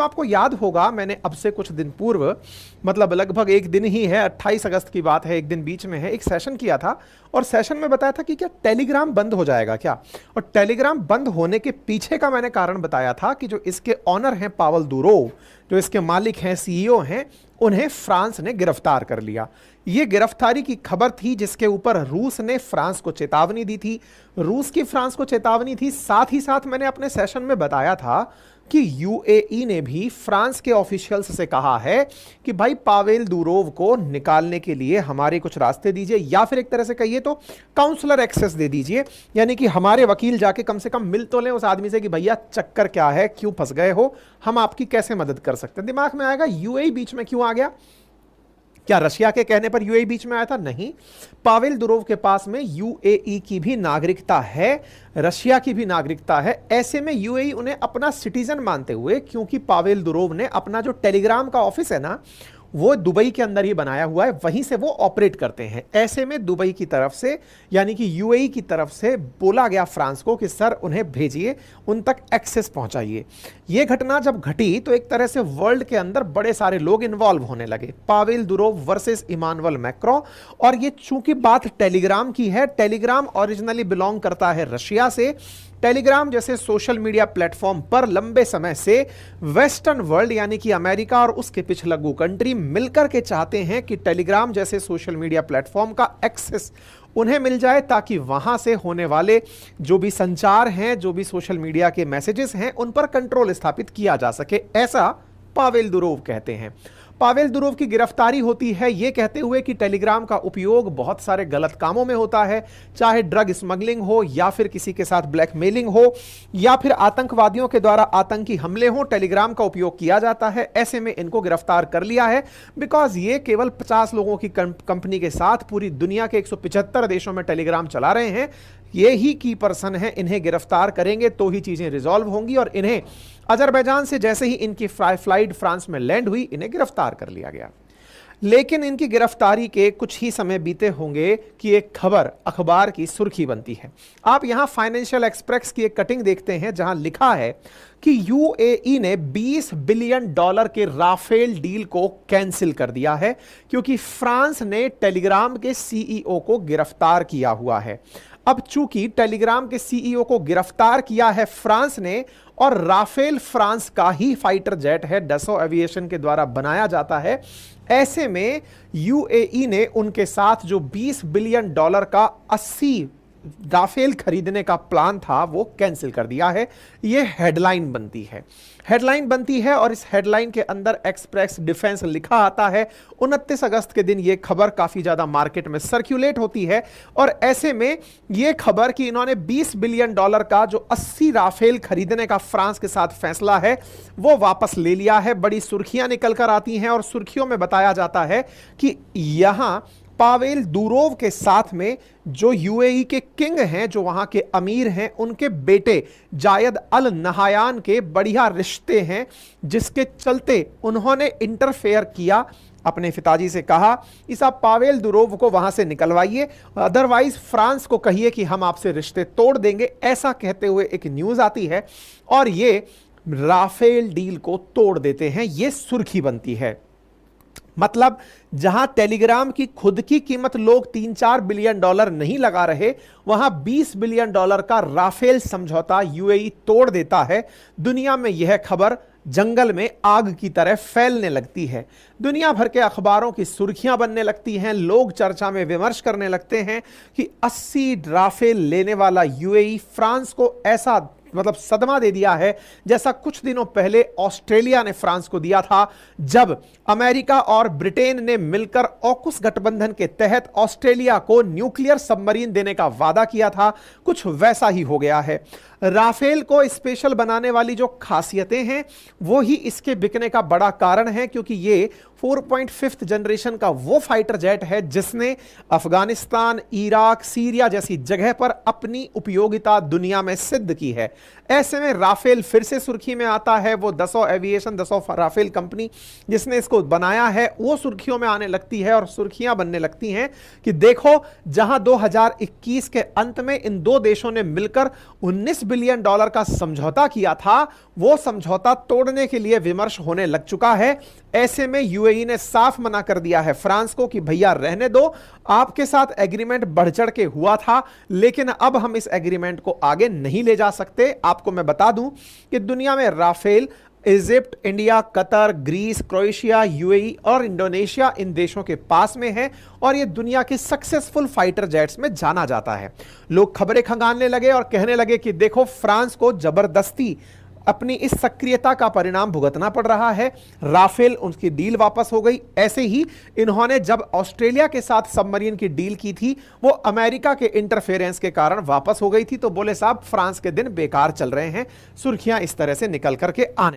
साथियों आपको याद होगा मैंने अब से कुछ दिन पूर्व, मतलब लगभग एक दिन ही है, 28 अगस्त की बात है, एक दिन बीच में है, एक सेशन किया था और सेशन में बताया था कि क्या टेलीग्राम बंद हो जाएगा क्या। और टेलीग्राम बंद होने के पीछे का मैंने कारण बताया था कि जो इसके ऑनर हैं पावेल दुरोव, जो इसके मालिक हैं, सीईओ हैं, उन्हें फ्रांस ने गिरफ्तार कर लिया। यह गिरफ्तारी की खबर थी जिसके ऊपर रूस ने फ्रांस को चेतावनी दी थी, रूस की फ्रांस को चेतावनी थी। साथ ही साथ मैंने अपने सेशन में बताया था कि यूएई ने भी फ्रांस के ऑफिशियल्स से कहा है कि भाई पावेल दुरोव को निकालने के लिए हमारे कुछ रास्ते दीजिए, या फिर एक तरह से कहिए तो काउंसलर एक्सेस दे दीजिए, यानी कि हमारे वकील जाके कम से कम मिल तो लें उस आदमी से कि भैया चक्कर क्या है, क्यों फंस गए हो, हम आपकी कैसे मदद कर सकते हैं। दिमाग में आएगा यूएई बीच में क्यों आ गया? क्या रशिया के कहने पर यूएई बीच में आया था? नहीं, पावेल दुरोव के पास में यूएई की भी नागरिकता है, रशिया की भी नागरिकता है। ऐसे में यूएई उन्हें अपना सिटीजन मानते हुए, क्योंकि पावेल दुरोव ने अपना जो टेलीग्राम का ऑफिस है ना वो दुबई के अंदर ही बनाया हुआ है, वहीं से वो ऑपरेट करते हैं। ऐसे में दुबई की तरफ से यानी कि यूएई की तरफ से बोला गया फ्रांस को कि सर उन्हें भेजिए, उन तक एक्सेस पहुंचाइए। ये घटना जब घटी तो एक तरह से वर्ल्ड के अंदर बड़े सारे लोग इन्वॉल्व होने लगे, Pavel Durov versus Emmanuel Macron. और ये चूंकि बात टेलीग्राम की है, टेलीग्राम ओरिजिनली बिलोंग करता है रशिया से। टेलीग्राम जैसे सोशल मीडिया प्लेटफॉर्म पर लंबे समय से वेस्टर्न वर्ल्ड यानी कि अमेरिका और उसके पिछलग्गू कंट्री मिलकर के चाहते हैं कि टेलीग्राम जैसे सोशल मीडिया प्लेटफॉर्म का एक्सेस उन्हें मिल जाए, ताकि वहां से होने वाले जो भी संचार हैं, जो भी सोशल मीडिया के मैसेजेस हैं, उन पर कंट्रोल स्थापित किया जा सके, ऐसा पावेल दुरोव कहते हैं। पावेल दुरोव की गिरफ्तारी होती है ये कहते हुए कि टेलीग्राम का उपयोग बहुत सारे गलत कामों में होता है, चाहे ड्रग स्मगलिंग हो या फिर किसी के साथ ब्लैकमेलिंग हो या फिर आतंकवादियों के द्वारा आतंकी हमले हो, टेलीग्राम का उपयोग किया जाता है। ऐसे में इनको गिरफ्तार कर लिया है बिकॉज ये केवल 50 लोगों की कंपनी के साथ पूरी दुनिया के 175 देशों में टेलीग्राम चला रहे हैं। ये ही की पर्सन है, इन्हें गिरफ्तार करेंगे तो ही चीजें रिजॉल्व होंगी। और इन्हें अजरबैजान से जैसे ही इनकी फ्लाइट फ्रांस में लैंड हुई, इन्हें गिरफ्तार कर लिया गया। लेकिन इनकी गिरफ्तारी के कुछ ही समय बीते होंगे कि एक खबर अखबार की सुर्खी बनती है। आप यहां फाइनेंशियल एक्सप्रेस की एक कटिंग देखते हैं जहां लिखा है कि यूएई ने $20 बिलियन के राफेल डील को कैंसिल कर दिया है क्योंकि फ्रांस ने टेलीग्राम के सीईओ को गिरफ्तार किया हुआ है। अब चूंकि टेलीग्राम के सीईओ को गिरफ्तार किया है फ्रांस ने, और राफेल फ्रांस का ही फाइटर जेट है, डसो एविएशन के द्वारा बनाया जाता है, ऐसे में यूएई ने उनके साथ जो $20 बिलियन का 80 राफेल खरीदने का प्लान था वो कैंसिल कर दिया है। ये हेडलाइन बनती है और इस हेडलाइन के अंदर एक्सप्रेस डिफेंस लिखा आता है। 29 अगस्त के दिन ये खबर काफी ज्यादा मार्केट में सर्कुलेट होती है और ऐसे में ये खबर कि इन्होंने $20 बिलियन का जो 80 राफेल खरीदने का फ्रांस के साथ फैसला है वो वापस ले लिया है, बड़ी सुर्खियां निकल कर आती हैं और सुर्खियों में बताया जाता है कि यहां पावेल दुरोव के साथ में जो यूएई के किंग हैं, जो वहां के अमीर हैं, उनके बेटे जायद अल नहायान के बढ़िया रिश्ते हैं, जिसके चलते उन्होंने इंटरफेयर किया। अपने पिताजी से कहा कि साहब पावेल दुरोव को वहां से निकलवाइए, अदरवाइज फ्रांस को कहिए कि हम आपसे रिश्ते तोड़ देंगे। ऐसा कहते हुए एक न्यूज आती है और ये राफेल डील को तोड़ देते हैं, ये सुर्खी बनती है। मतलब जहां टेलीग्राम की खुद की कीमत लोग $3-4 बिलियन नहीं लगा रहे, वहां $20 बिलियन का राफेल समझौता यूएई तोड़ देता है। दुनिया में यह खबर जंगल में आग की तरह फैलने लगती है, दुनिया भर के अखबारों की सुर्खियां बनने लगती हैं, लोग चर्चा में विमर्श करने लगते हैं कि 80 राफेल लेने वाला यूएई फ्रांस को ऐसा मतलब सदमा दे दिया है जैसा कुछ दिनों पहले ऑस्ट्रेलिया ने फ्रांस को दिया था, जब अमेरिका और ब्रिटेन ने मिलकर ऑकुस गठबंधन के तहत ऑस्ट्रेलिया को न्यूक्लियर सबमरीन देने का वादा किया था। कुछ वैसा ही हो गया है। राफेल को स्पेशल बनाने वाली जो खासियतें हैं वो ही इसके बिकने का बड़ा कारण है, क्योंकि ये 4.5 जनरेशन का वो फाइटर जेट है जिसने अफगानिस्तान, इराक, सीरिया जैसी जगह पर अपनी उपयोगिता दुनिया में सिद्ध की है। ऐसे में राफेल फिर से सुर्खी में आता है। वो दसो एविएशन, दसो राफेल कंपनी जिसने इसको बनाया है वो सुर्खियों में आने लगती है और सुर्खियां बनने लगती हैं कि देखो, जहां 2021 के अंत में इन दो देशों ने मिलकर $19 बिलियन का समझौता किया था, वो समझौता तोड़ने के लिए विमर्श होने लग चुका है। ऐसे में यूएई ने साफ मना कर दिया है फ्रांस को कि भैया रहने दो, आपके साथ एग्रीमेंट बढ़ चढ़ के हुआ था, लेकिन अब हम इस एग्रीमेंट को आगे नहीं ले जा सकते। आपको मैं बता दूं कि दुनिया में Rafale Egypt, India, Qatar, Greece, Croatia, UAE और इंडोनेशिया इन देशों के पास में है और ये दुनिया के सक्सेसफुल फाइटर जेट्स में जाना जाता है। लोग खबरें खंगालने लगे और कहने लगे कि देखो, फ्रांस को जबरदस्ती अपनी इस सक्रियता का परिणाम भुगतना पड़ रहा है। राफेल उनकी डील वापस हो गई। ऐसे ही इन्होंने जब ऑस्ट्रेलिया के साथ सबमरीन की डील की थी, वो अमेरिका के इंटरफेरेंस के कारण वापस हो गई थी। तो बोले साहब, फ्रांस के दिन बेकार चल रहे हैं। सुर्खियां इस तरह से निकल करके आने